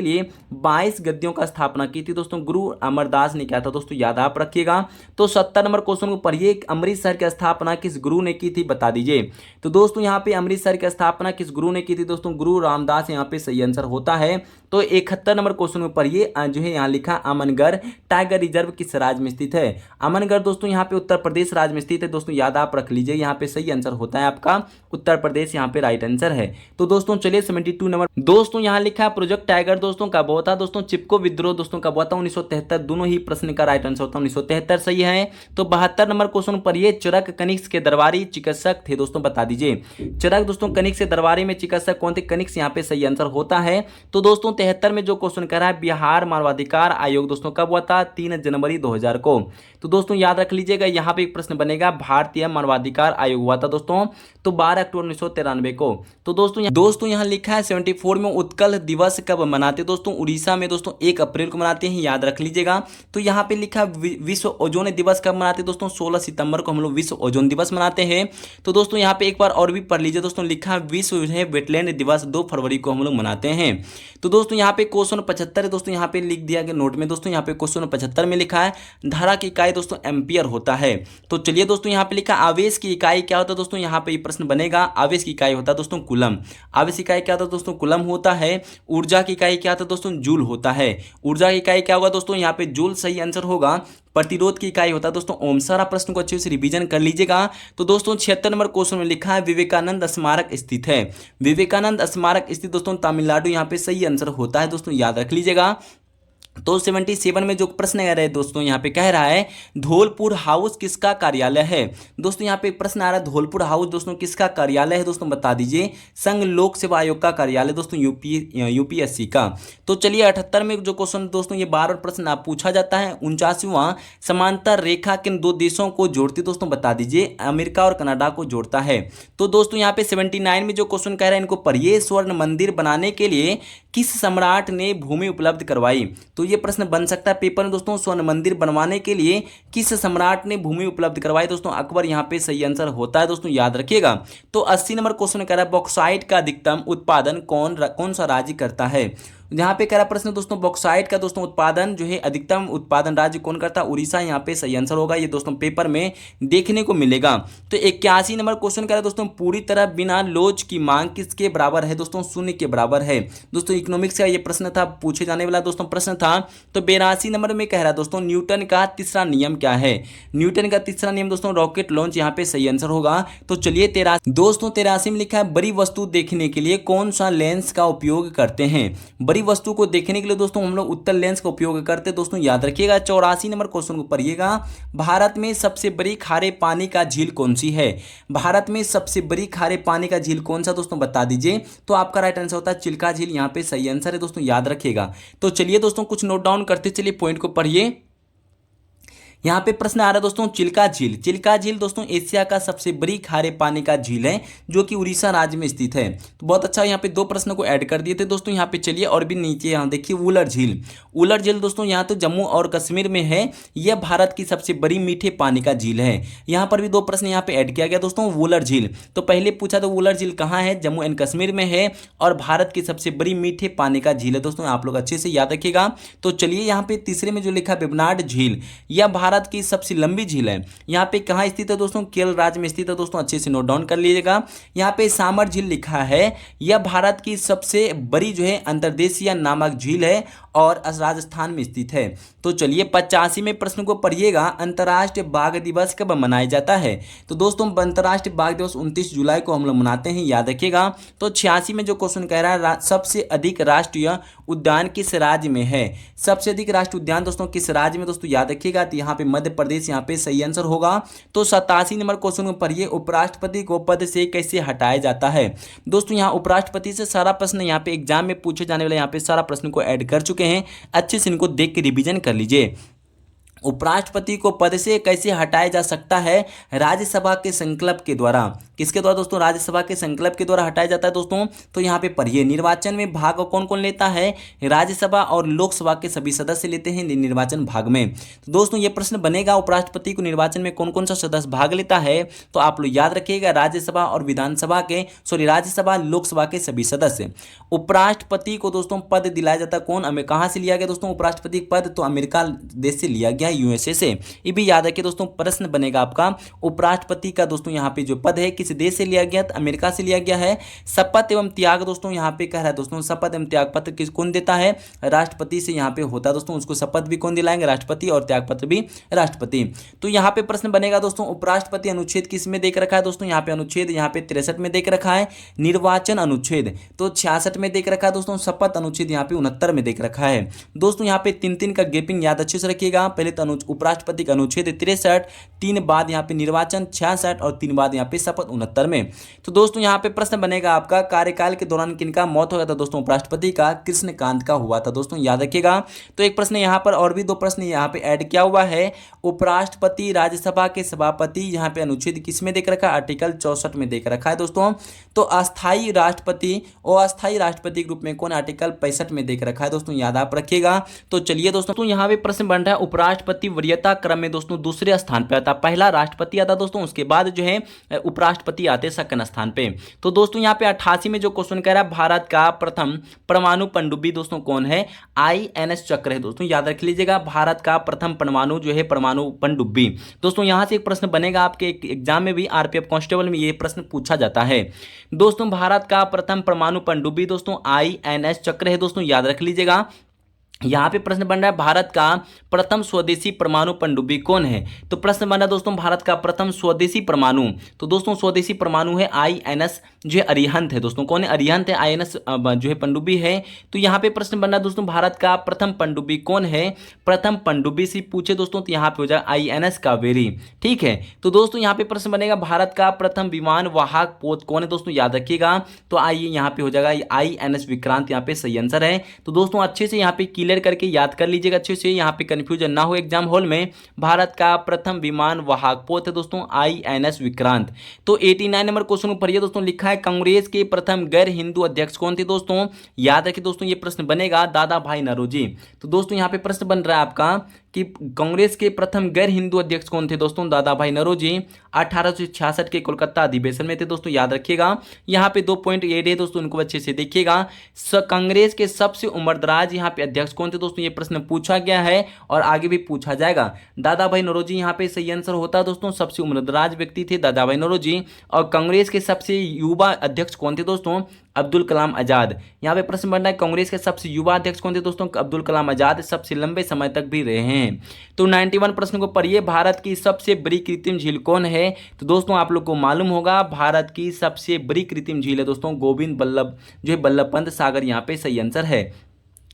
Speaker 1: लिए 22 गद्दियों का स्थापना की थी दोस्तों? गुरु अमरदास ने किया था दोस्तों, याद आप रखिएगा। तो 70 नंबर क्वेश्चन को पढ़िए अमृतसर की स्थापना किस गुरु ने की थी, बता दीजिए। तो दोस्तों यहाँ पे अमृतसर की स्थापना किस गुरु ने की थी दोस्तों? गुरु रामदास, यहाँ पे सही आंसर होता है। तो 71 नंबर क्वेश्चन में पढ़िए जो है यहाँ लिखा अमनगढ़ टाइगर रिजर्व किस राज्य में स्थित है? अमनगढ़ दोस्तों यहाँ पे उत्तर प्रदेश राज्य में स्थित है दोस्तों, याद आप रख लीजिए। यहाँ पे सही आंसर होता है आपका उत्तर प्रदेश, यहाँ पे राइट आंसर है। तो दोस्तों चलिए 72 नंबर दोस्तों यहाँ लिखा है प्रोजेक्ट टाइगर दोस्तों कब हुआ था दोस्तों? चिपको विद्रोह दोस्तों कब हुआ था? 1973। दोनों ही प्रश्न का राइट आंसर होता है 1973 सही है। तो 72 नंबर क्वेश्चन पढ़िए चरक कनिष्क के दरबारी चिकित्सक थे दोस्तों, बता दीजिए। चरक दोस्तों कनिष्क के दरबारी में चिकित्सक कौन थे? कनिष्क, यहाँ पे सही आंसर होता है। तो दोस्तों 73 में जो क्वेश्चन कर रहा है, बिहार मानवाधिकार आयोग दोस्तों कब हुआ था? 3 जनवरी 2000 को। तो दोस्तों याद रख लीजिएगा, यहाँ पे एक प्रश्न बनेगा, भारतीय मानवाधिकार आयोग हुआ था दोस्तों तो 12 अक्टूबर 1993 को। तो दोस्तों यहाँ लिखा है 74 में उत्कल दिवस कब मनाते दोस्तों? उड़ीसा में दोस्तों 1 अप्रैल को मनाते हैं, याद रख लीजिएगा। तो यहाँ पे लिखा विश्व ओजोन दिवस कब मनाते दोस्तों? 16 सितंबर को हम लोग विश्व ओजोन दिवस मनाते हैं। तो दोस्तों यहाँ पे एक बार और भी पढ़ लीजिए दोस्तों, लिखा है विश्व वेटलैंड दिवस 2 फरवरी को हम लोग मनाते हैं। तो दोस्तों यहाँ पे क्वेश्चन 75 है दोस्तों, यहाँ पे लिख दिया गया नोट में दोस्तों, यहाँ पे क्वेश्चन 75 में लिखा है धारा की इकाई दोस्तों एम्पियर होता है। तो चलिए दोस्तों यहाँ पे लिखा आवेश की इकाई क्या होता है दोस्तों, यहाँ पे प्रश्न बनेगा, आवेश की इकाई होता है दोस्तों कूलम। आवेश की इकाई क्या होता है दोस्तों? कूलम होता है। ऊर्जा की इकाई क्या होता है दोस्तों? जूल होता है। ऊर्जा की इकाई क्या होगा दोस्तों? यहाँ पे जूल सही आंसर होगा। प्रतिरोध की इकाई होता है दोस्तों ओम। सारा प्रश्न को अच्छे से रिवीजन कर लीजिएगा। तो दोस्तों 76 नंबर क्वेश्चन में लिखा है विवेकानंद स्मारक स्थित है। विवेकानंद स्मारक स्थित दोस्तों तमिलनाडु, यहाँ पे सही आंसर होता है दोस्तों, याद रख लीजिएगा। तो 77 में जो प्रश्न आ रहा है दोस्तों, यहाँ पे कह रहा है धौलपुर हाउस किसका कार्यालय है? दोस्तों यहाँ पे प्रश्न आ रहा है धौलपुर हाउस दोस्तों किसका कार्यालय है दोस्तों, बता दीजिए। संघ लोक सेवा आयोग का कार्यालय दोस्तों, यूपीएससी का। तो चलिए 78 में जो क्वेश्चन दोस्तों, ये बार बार प्रश्न आप पूछा जाता है, 49वां समांतर रेखा किन 2 देशों को जोड़ती दोस्तों, बता दीजिए। अमेरिका और कनाडा को जोड़ता है। तो दोस्तों यहाँ पे 79 में जो क्वेश्चन कह रहा है, इनको पढ़िए, स्वर्ण मंदिर बनाने के लिए किस सम्राट ने भूमि उपलब्ध करवाई? तो ये प्रश्न बन सकता है पेपर में दोस्तों, स्वर्ण मंदिर बनवाने के लिए किस सम्राट ने भूमि उपलब्ध करवाई दोस्तों? अकबर यहाँ पे सही आंसर होता है दोस्तों, याद रखिएगा। तो 80 नंबर क्वेश्चन कह रहा है बॉक्साइट का अधिकतम उत्पादन कौन सा राज्य करता है? यहाँ पे कह रहा प्रश्न दोस्तों, बॉक्साइट का दोस्तों उत्पादन जो है अधिकतम उत्पादन राज्य कौन करता है? उड़ीसा यहाँ पे सही आंसर होगा। ये दोस्तों पेपर में देखने को मिलेगा। तो 81 नंबर क्वेश्चन कह रहा है दोस्तों, पूरी तरह बिना लोच की मांग किसके बराबर है दोस्तों? शून्य के बराबर है दोस्तों। इकोनॉमिक्स का ये प्रश्न था, पूछे जाने वाला दोस्तों प्रश्न था। तो 82 नंबर में कह रहा दोस्तों, न्यूटन का तीसरा नियम क्या है? न्यूटन का तीसरा नियम दोस्तों रॉकेट लॉन्च, यहाँ पे सही आंसर होगा। तो चलिए 83 में लिखा है बड़ी वस्तु देखने के लिए कौन सा लेंस का उपयोग करते हैं? बड़ी वस्तु को देखने के लिए दोस्तों हम लोग उत्तल लेंस का उपयोग करते हैं दोस्तों, याद रखिएगा। 84 नंबर क्वेश्चन को पढ़िएगा, भारत में सबसे बड़ी खारे पानी का झील कौन सी है? भारत में सबसे बड़ी खारे पानी का झील कौन सा दोस्तों, बता दीजिए। तो आपका राइट आंसर होता है चिल्का झील, यहाँ पे सही आंसर है दोस्तों, याद रखिएगा। तो चलिए दोस्तों कुछ नोट डाउन करते चलिए, पॉइंट को पढ़िए। यहाँ पे प्रश्न आ रहा है दोस्तों, चिल्का झील। चिल्का झील दोस्तों एशिया का सबसे बड़ी खारे पानी का झील है, जो कि उड़ीसा राज्य में स्थित है। तो बहुत अच्छा, यहाँ पे 2 प्रश्नों को ऐड कर दिए थे दोस्तों। यहाँ पे चलिए और भी नीचे यहाँ देखिए, वुलर झील। वुलर झील दोस्तों यहाँ तो जम्मू और कश्मीर में है। यह भारत की सबसे बड़ी मीठे पानी का झील है। यहाँ पर भी 2 प्रश्न यहाँ पे ऐड किया गया दोस्तों, वुलर झील। तो पहले पूछा तो वुलर झील कहाँ है? जम्मू एंड कश्मीर में है, और भारत की सबसे बड़ी मीठे पानी का झील है दोस्तों, आप लोग अच्छे से याद रखिएगा। तो चलिए यहाँ पे तीसरे में जो लिखा वेबनाड झील, यह भारत की सबसे लंबी झील है। यहाँ पे कहाँ स्थित है दोस्तों? केरल राज्य में स्थित है दोस्तों, अच्छे से नोट डाउन कर लीजिएगा। यहाँ पे सामर झील लिखा है, यह भारत की सबसे बड़ी जो है अंतर्देशीय नामक झील है और राजस्थान में स्थित है। तो चलिए 85 में प्रश्न को पढ़िएगा, अंतर्राष्ट्रीय बाघ दिवस कब मनाया जाता है? तो दोस्तों अंतर्राष्ट्रीय बाघ दिवस 29 जुलाई को हम लोग मनाते हैं, याद रखिएगा। तो 86 में जो क्वेश्चन कह रहा है, सबसे अधिक राष्ट्रीय उद्यान किस राज्य में है? सबसे अधिक राष्ट्रीय उद्यान दोस्तों किस राज्य में दोस्तों, याद रखिएगा। तो यहाँ पे मध्य प्रदेश यहाँ पे सही आंसर होगा। तो 87 नंबर क्वेश्चन को पढ़िए, उपराष्ट्रपति को पद से कैसे हटाया जाता है? दोस्तों यहाँ उपराष्ट्रपति से सारा प्रश्न यहाँ पे एग्जाम में पूछे जाने वाले, यहाँ पे सारा प्रश्न को ऐड कर चुके हैं, अच्छे से इनको देख के रिवीजन कर लीजिए। उपराष्ट्रपति को पद से कैसे हटाया जा सकता है? राज्यसभा के संकल्प के द्वारा। किसके द्वारा दोस्तों? राज्यसभा के संकल्प के द्वारा हटाया जाता है दोस्तों। तो यहाँ पे पढ़िए, निर्वाचन में भाग कौन कौन लेता है? राज्यसभा और लोकसभा के सभी सदस्य लेते हैं निर्वाचन भाग में। तो दोस्तों ये प्रश्न बनेगा, उपराष्ट्रपति को निर्वाचन में कौन कौन सा सदस्य भाग लेता है? तो आप लोग याद रखिएगा, राज्यसभा और विधानसभा के राज्यसभा लोकसभा के सभी सदस्य। उपराष्ट्रपति को दोस्तों पद दिलाया जाता है कौन? कहाँ से लिया गया दोस्तों उपराष्ट्रपति पद? तो अमेरिका देश से लिया गया, यूएसए से। ये भी याद रखिए दोस्तों, प्रश्न बनेगा आपका, उपराष्ट्रपति का दोस्तों यहाँ पे जो पद है किस देश से लिया गया? तो अमेरिका से लिया गया है। शपथ एवं त्याग दोस्तों यहाँ पे कह रहा है दोस्तों, शपथ एवं त्याग पत्र किस कौन देता है? राष्ट्रपति से यहाँ पे होता है दोस्तों, उसको शपथ भी कौन दिलाएंगे? राष्ट्रपति, और त्याग पत्र भी राष्ट्रपति। तो यहाँ पे प्रश्न बनेगा दोस्तों, उपराष्ट्रपति अनुच्छेद किस में देख रखा है दोस्तों? यहाँ पे अनुच्छेद यहाँ पे 63 में देख रखा है। निर्वाचन अनुच्छेद तो 66 में देख रखा है दोस्तों। शपथ अनुच्छेद यहाँ पे 69 में देख रखा है दोस्तों। यहाँ पे 3 का गैपिंग याद अच्छे से रखिएगा। पहले उपराष्ट्रपति का अनुच्छेद 63, 3 बाद यहाँ पे निर्वाचन 66 और 3 बाद यहाँ पे शपथ 69 में। तो दोस्तों यहाँ पे प्रश्न बनेगा आपका, कार्यकाल के दौरान किनका मौत हो गया था दोस्तों? उपराष्ट्रपति का कृष्णकांत का हुआ था दोस्तों, याद रखिएगा। तो एक प्रश्न यहाँ पर और भी 2 प्रश्न यहाँ पे ऐड किया हुआ है। उपराष्ट्रपति राज्यसभा के सभापति यहाँ पे अनुच्छेद किस में देख रखा है? आर्टिकल 64 में देख रखा है दोस्तों। तो अस्थायी राष्ट्रपति और अस्थायी राष्ट्रपति के रूप में कौन? आर्टिकल 65 में देख रखा है दोस्तों, याद आप रखिएगा। तो चलिए दोस्तों, तो यहाँ पे प्रश्न बन रहा है, उपराष्ट्रपति वरीयता क्रम में दोस्तों दूसरे स्थान पे आता, पहला राष्ट्रपति आता दोस्तों, उसके बाद जो है उपराष्ट्रपति आते सेकंड स्थान पे। तो दोस्तों यहाँ पे 88 में जो क्वेश्चन कह रहा है, भारत का प्रथम परमाणु पनडुब्बी दोस्तों कौन है? INS चक्र है दोस्तों, याद रख लीजिएगा। भारत का प्रथम परमाणु जो है परमाणु पनडुब्बी दोस्तों। यहां से एक प्रश्न बनेगा आपके एग्जाम में भी, RPF कांस्टेबल में ये प्रश्न पूछा जाता है दोस्तों। भारत का प्रथम परमाणु पनडुब्बी दोस्तों INS चक्र है दोस्तों, याद रख लीजिएगा। यहाँ पे प्रश्न बन रहा है, भारत का प्रथम स्वदेशी परमाणु पनडुब्बी कौन है? तो प्रश्न बन रहा है दोस्तों, भारत का प्रथम स्वदेशी परमाणु, तो दोस्तों स्वदेशी परमाणु है INS जो है अरिहंत है दोस्तों। कौन है? अरिहंत है। INS जो है पनडुब्बी है। तो यहाँ पे प्रश्न बन रहा है दोस्तों, भारत का प्रथम पनडुब्बी कौन है? प्रथम पनडुब्बी से पूछे दोस्तों तो यहाँ पे हो जाएगा INS कावेरी, ठीक है। तो दोस्तों यहाँ पे प्रश्न बनेगा, भारत का प्रथम विमान वाहक पोत कौन है दोस्तों, याद रखिएगा। तो आइए यहाँ पे हो जाएगा INS विक्रांत, यहाँ पे सही आंसर है। तो दोस्तों अच्छे से यहाँ पे क्लियर करके याद कर लीजिएगा अच्छे से, यहाँ पे कंफ्यूजन ना हो एग्जाम हॉल में। भारत का प्रथम विमान वाहक पोत है दोस्तों INS विक्रांत। तो 89 नंबर क्वेश्चन पर ये दोस्तों लिखा है, कांग्रेस के प्रथम गैर हिंदू अध्यक्ष कौन थे दोस्तों? याद रखिए दोस्तों, ये प्रश्न बनेगा दादा भाई नौरोजी। तो दोस्तों यहाँ पे प्रश्न बन रहा है आपका कि कांग्रेस के प्रथम गैर हिंदू अध्यक्ष कौन थे दोस्तों? दादा भाई नौरोजी 1866 के कोलकाता अधिवेशन में थे दोस्तों, याद रखिएगा। यहाँ पे 2 पॉइंट एड है दोस्तों, उनको अच्छे से देखिएगा। कांग्रेस के सबसे उम्रदराज यहाँ पे अध्यक्ष कौन थे दोस्तों? ये प्रश्न पूछा गया है और आगे भी पूछा जाएगा। दादा भाई नौरोजी यहाँ पे सही आंसर होता है दोस्तों, सबसे उम्रदराज व्यक्ति थे दादा भाई नौरोजी। और कांग्रेस के सबसे युवा अध्यक्ष कौन थे दोस्तों? अब्दुल कलाम आजाद। यहाँ पे प्रश्न बन रहा है, कांग्रेस के सबसे युवा अध्यक्ष कौन थे दोस्तों? अब्दुल कलाम आजाद सबसे लंबे समय तक भी रहे हैं। तो 91 प्रश्न को पढ़िए, भारत की सबसे बड़ी कृत्रिम झील कौन है? तो दोस्तों आप लोग को मालूम होगा, भारत की सबसे बड़ी कृत्रिम झील है दोस्तों गोविंद बल्लभ जो है बल्लभ पंत सागर, यहाँ पे सही आंसर है।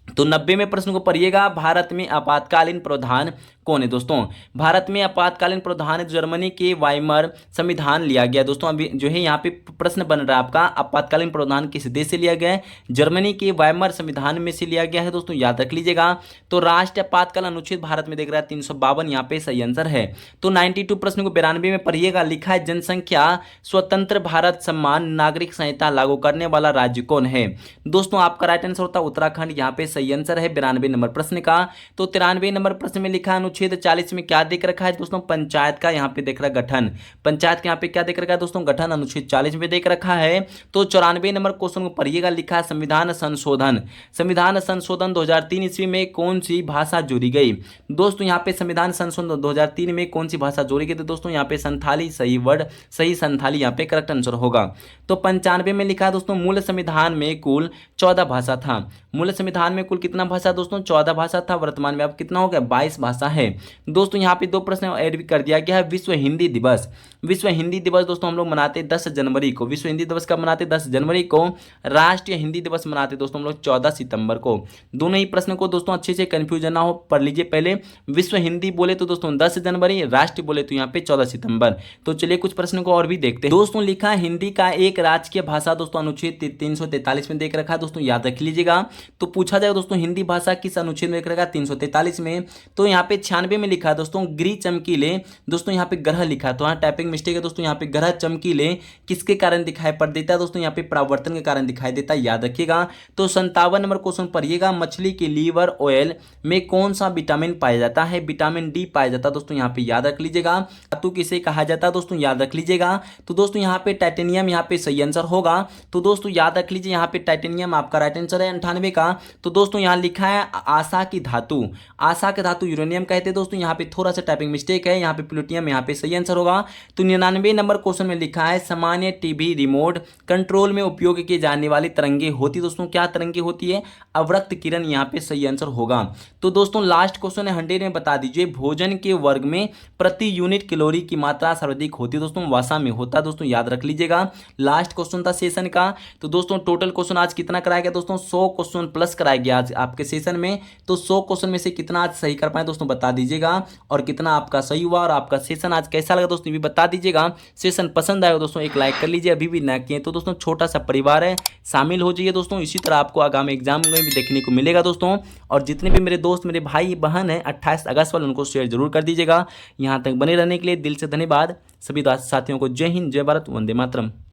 Speaker 1: तो 90 में प्रश्न को पढ़िएगा, भारत में आपातकालीन प्रावधान कौन है दोस्तों? भारत में आपातकालीन प्रावधान जर्मनी के वाइमर संविधान लिया गया दोस्तों। अभी जो है यहाँ पे प्रश्न बन रहा है आपका, आपातकालीन प्रावधान किस देश से लिया गया है? जर्मनी के वाइमर संविधान में से लिया गया है दोस्तों, याद रख लीजिएगा। तो राष्ट्रीय आपातकाल अनुच्छेद भारत में देख रहा है 352, यहाँ पे सही आंसर है। तो 92 प्रश्न को 92 में पढ़िएगा, लिखा है जनसंख्या स्वतंत्र भारत सम्मान नागरिक संहिता लागू करने वाला राज्य कौन है? दोस्तों आपका राइट आंसर होता है उत्तराखंड, यहाँ पे सही आंसर है 92 नंबर प्रश्न का। तो 93 नंबर प्रश्न में लिखा है, अनुच्छेद 40 में क्या देख रखा है दोस्तों? पंचायत का यहाँ पे देख रहा है गठन। पंचायत के यहाँ पे क्या देख रखा है दोस्तों? गठन, अनुच्छेद 40 में देख रखा है। तो 94 नंबर क्वेश्चन को पढ़िएगा, लिखा है संविधान संशोधन। संविधान संशोधन 2003 ईस्वी में कौन सी भाषा जोड़ी गई? दोस्तों यहाँ पे संविधान संशोधन 2003 में कौन सी भाषा जोड़ी गई थी दोस्तों? यहाँ पे संथाली, सही वर्ड, सही संथाली यहाँ पे करेक्ट आंसर होगा। तो 95 में लिखा है दोस्तों, मूल संविधान में कुल 14 भाषा था। मूल संविधान में कुल कितना भाषा दोस्तों? 14 भाषा था। वर्तमान में अब कितना हो गया? 22 भाषा है दोस्तों। यहाँ पे 2 प्रश्न ऐड भी कर दिया गया है। विश्व हिंदी दिवस, विश्व हिंदी दिवस दोस्तों हम लोग मनाते 10 जनवरी को। विश्व हिंदी दिवस कब मनाते? 10 जनवरी को। राष्ट्रीय हिंदी दिवस मनाते दोस्तों हम लोग 14 सितंबर को। दोनों ही प्रश्न को दोस्तों अच्छे से कंफ्यूजन ना हो पढ़ लीजिए पहले। विश्व हिंदी बोले तो दोस्तों 10 जनवरी, राष्ट्रीय बोले तो यहाँ पे 14 सितंबर। तो चलिए कुछ प्रश्न को और भी देखते हैं दोस्तों। लिखा है हिंदी का एक राजकीय भाषा दोस्तों, अनुच्छेद 343 में देख रखा है दोस्तों, याद रख लीजिएगा। तो पूछा जाएगा दोस्तों हिंदी भाषा किस अनुच्छेद में देख रखा है? 343 में। तो यहाँ पे 96 में लिखा है दोस्तों, गृह चमकीले दोस्तों, यहाँ पे ग्रह लिखा है तो यहाँ टाइपिंग मिस्टेक है दोस्तों। यहाँ पे ग्रह चमकीले किसके कारण दिखाई पड़ देता है दोस्तों? यहाँ पे परावर्तन के कारण दिखाई देता है, याद रखिएगा। तो 57 नंबर क्वेश्चन पढ़िएगा, मछली के लीवर ऑयल में कौन सा विटामिन पाया जाता है? विटामिन डी पाया जाता है दोस्तों, यहाँ पे याद रख लीजिएगा। धातु किसे कहा जाता है दोस्तों? याद रख लीजिएगा। तो दोस्तों यहाँ पे टाइटेनियम यहाँ पे सही आंसर होगा। तो दोस्तों याद रख लीजिए, यहाँ पे टाइटेनियम आपका राइट आंसर है 98 का। तो दोस्तों यहाँ लिखा है आशा की धातु, आशा के धातु यूरेनियम कहते हैं दोस्तों, यहाँ पे थोड़ा सा टाइपिंग मिस्टेक है, यहाँ पे प्लूटोनियम यहाँ पे सही आंसर होगा। तो 99 नंबर क्वेश्चन में लिखा है, सामान्य टीवी रिमोट कंट्रोल में उपयोग की जाने वाली तरंगे होती दोस्तों, क्या तरंगे होती है? अवरक्त किरण, यहाँ पे सही आंसर होगा। तो दोस्तों लास्ट क्वेश्चन है 100 में बता दीजिए, भोजन के वर्ग में प्रति यूनिट कैलोरी की मात्रा सर्वाधिक होती है दोस्तों? वसा में होता है दोस्तों, याद रख लीजिएगा। लास्ट क्वेश्चन था सेशन का। तो दोस्तों टोटल क्वेश्चन आज कितना कराया गया दोस्तों? 100 क्वेश्चन प्लस कराया गया आज आपके सेशन में। तो 100 क्वेश्चन में से कितना आज सही कर पाए दोस्तों बता बता दीजिएगा। और कितना आपका सही हुआ और आपका सेशन आज कैसा लगा दोस्तों ये भी बता दीजिएगा। सेशन पसंद आएगा दोस्तों एक लाइक कर लीजिए, अभी भी ना किए तो दोस्तों छोटा सा परिवार है, शामिल हो जाइए दोस्तों। इसी तरह आपको आगामी एग्जाम में भी देखने को मिलेगा दोस्तों। और जितने भी मेरे दोस्त मेरे भाई बहन हैं 28 अगस्त वाले उनको शेयर जरूर कर दीजिएगा। यहाँ तक बने रहने के लिए दिल से धन्यवाद। सभी साथियों को जय हिंद, जय भारत, वंदे मातरम।